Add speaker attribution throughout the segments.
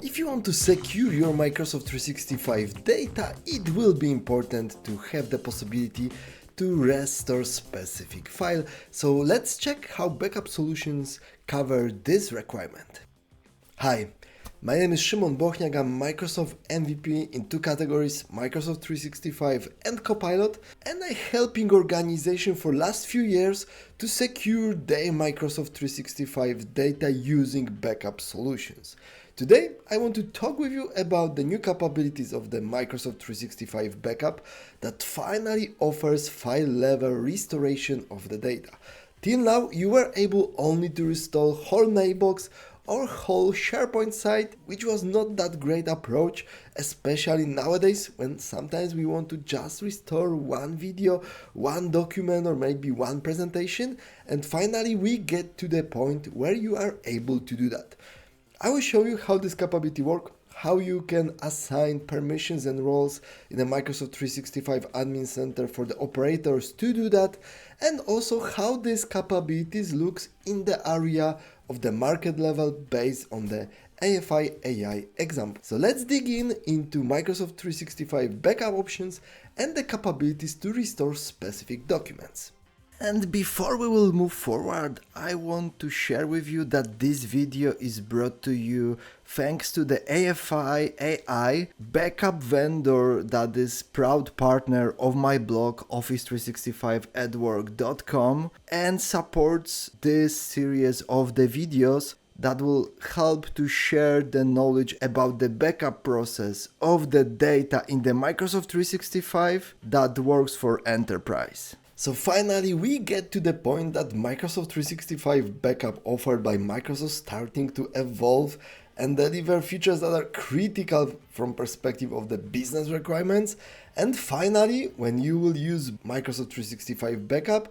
Speaker 1: If you want to secure your Microsoft 365 data, it will be important to have the possibility to restore specific file. So let's check how backup solutions cover this requirement. Hi, my name is Szymon Bochniak. I'm Microsoft MVP in two categories, Microsoft 365 and Copilot, and I'm helping organizations for last few years to secure their Microsoft 365 data using backup solutions. Today, I want to talk with you about the new capabilities of the Microsoft 365 backup that finally offers file-level restoration of the data. Till now, you were able only to restore whole mailbox or whole SharePoint site, which was not that great approach, especially nowadays when sometimes we want to just restore one video, one document, or maybe one presentation, and finally we get to the point where you are able to do that. I will show you how this capability works, how you can assign permissions and roles in the Microsoft 365 Admin Center for the operators to do that, and also how this capabilities looks in the area of the market level based on the AFI.AI example. So let's dig into Microsoft 365 backup options and the capabilities to restore specific documents. And before we will move forward, I want to share with you that this video is brought to you thanks to the AFI.AI backup vendor that is proud partner of my blog office365@work.com and supports this series of the videos that will help to share the knowledge about the backup process of the data in the Microsoft 365 that works for enterprise. So finally, we get to the point that Microsoft 365 backup offered by Microsoft starting to evolve and deliver features that are critical from perspective of the business requirements. And finally, when you will use Microsoft 365 backup,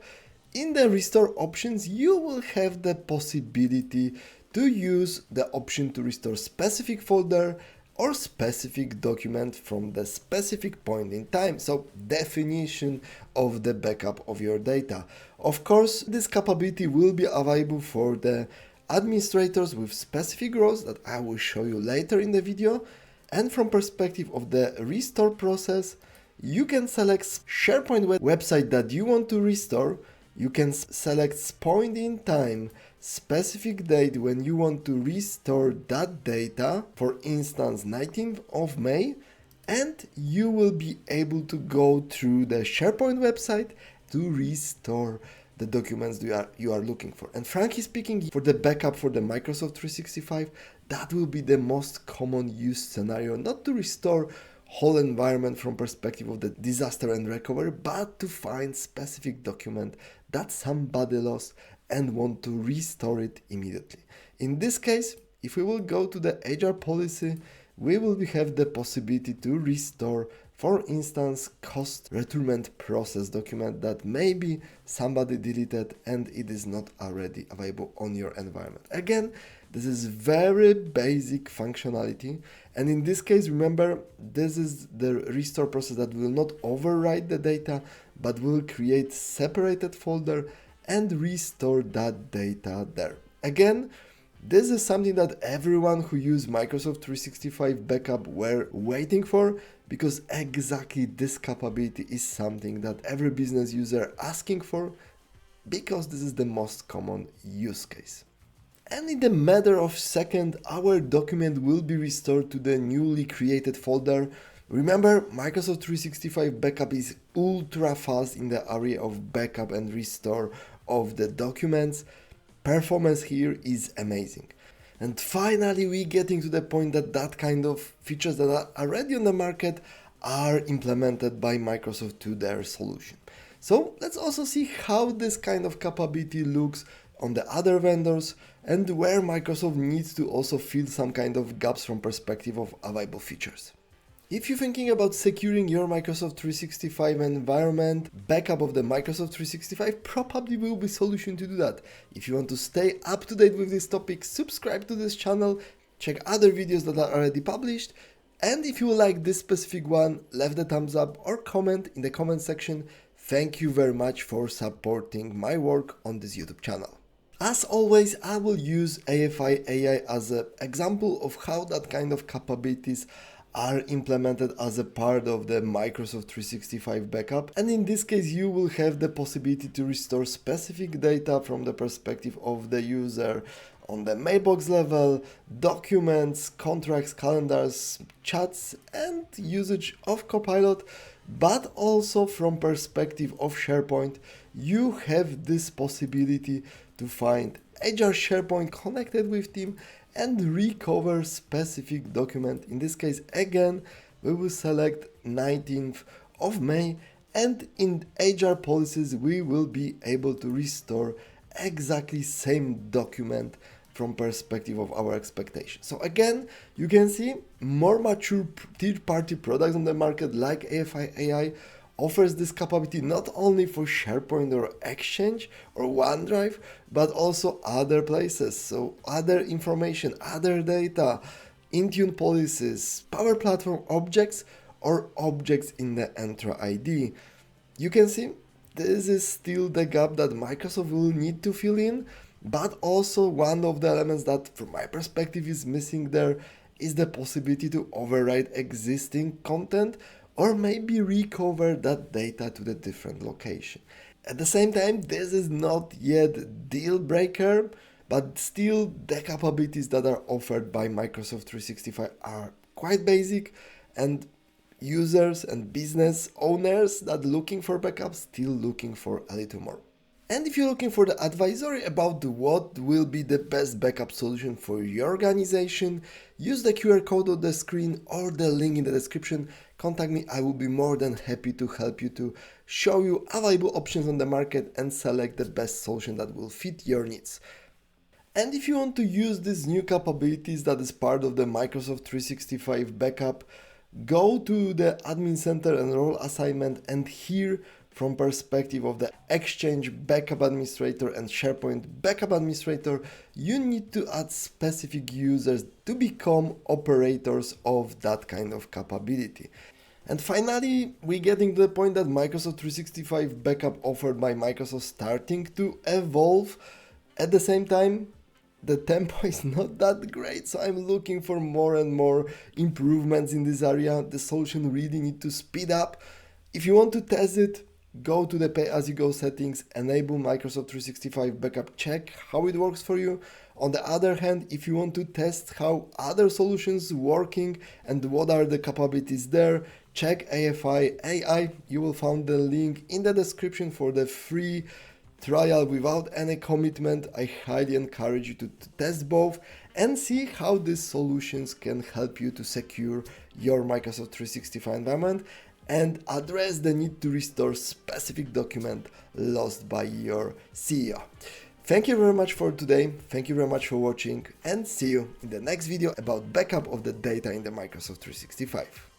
Speaker 1: in the restore options, you will have the possibility to use the option to restore specific folder or specific document from the specific point in time. So definition of the backup of your data. Of course, this capability will be available for the administrators with specific roles that I will show you later in the video. And from perspective of the restore process, you can select SharePoint website that you want to restore. You can select point in time, specific date when you want to restore that data, for instance 19th of May, and you will be able to go through the SharePoint website to restore the documents you are looking for. And frankly speaking, for the backup for the Microsoft 365, that will be the most common use scenario, not to restore whole environment from perspective of the disaster and recovery, but to find specific document that somebody lost and want to restore it immediately. In this case, if we will go to the HR policy, we will have the possibility to restore, for instance, cost retirement process document that maybe somebody deleted and it is not already available on your environment. Again, this is very basic functionality, and in this case, remember, this is the restore process that will not overwrite the data, but will create separated folder and restore that data there. Again, this is something that everyone who used Microsoft 365 backup were waiting for, because exactly this capability is something that every business user asking for, because this is the most common use case. And in the matter of seconds, our document will be restored to the newly created folder. Remember, Microsoft 365 backup is ultra fast in the area of backup and restore of the documents. Performance here is amazing. And finally, we getting to the point that kind of features that are already on the market are implemented by Microsoft to their solution. So let's also see how this kind of capability looks on the other vendors and where Microsoft needs to also fill some kind of gaps from perspective of available features. If you're thinking about securing your Microsoft 365 environment, backup of the Microsoft 365 probably will be a solution to do that. If you want to stay up to date with this topic, subscribe to this channel, check other videos that are already published, and if you like this specific one, leave the thumbs up or comment in the comment section. Thank you very much for supporting my work on this YouTube channel. As always, I will use AFI.AI as an example of how that kind of capabilities are implemented as a part of the Microsoft 365 backup. And in this case, you will have the possibility to restore specific data from the perspective of the user on the mailbox level, documents, contracts, calendars, chats, and usage of Copilot. But also from perspective of SharePoint, you have this possibility to find HR SharePoint connected with team and recover specific document. In this case, again, we will select 19th of May, and in HR policies, we will be able to restore exactly same document from perspective of our expectation. So again, you can see more mature third-party products on the market like AFI.AI offers this capability not only for SharePoint or Exchange or OneDrive, but also other places. So other information, other data, Intune policies, Power Platform objects, or objects in the Entra ID. You can see this is still the gap that Microsoft will need to fill in, but also one of the elements that from my perspective is missing there is the possibility to override existing content or maybe recover that data to the different location. At the same time, this is not yet deal breaker, but still the capabilities that are offered by Microsoft 365 are quite basic, and users and business owners that looking for backups still looking for a little more. And if you're looking for the advisory about what will be the best backup solution for your organization, use the QR code on the screen or the link in the description. Contact me, I will be more than happy to help you to show you available options on the market and select the best solution that will fit your needs. And if you want to use these new capabilities that is part of the Microsoft 365 backup, go to the admin center and role assignment, and here from perspective of the Exchange backup administrator and SharePoint backup administrator, you need to add specific users to become operators of that kind of capability. And finally, we're getting to the point that Microsoft 365 backup offered by Microsoft starting to evolve. At the same time, the tempo is not that great, so I'm looking for more and more improvements in this area. The solution really needs to speed up. If you want to test it, go to the pay-as-you-go settings, enable Microsoft 365 backup, check how it works for you. On the other hand, if you want to test how other solutions working and what are the capabilities there, check AFI.AI. You will find the link in the description for the free trial without any commitment. I highly encourage you to test both and see how these solutions can help you to secure your Microsoft 365 environment and address the need to restore specific document lost by your CEO. Thank you very much for today. Thank you very much for watching, and see you in the next video about backup of the data in the Microsoft 365.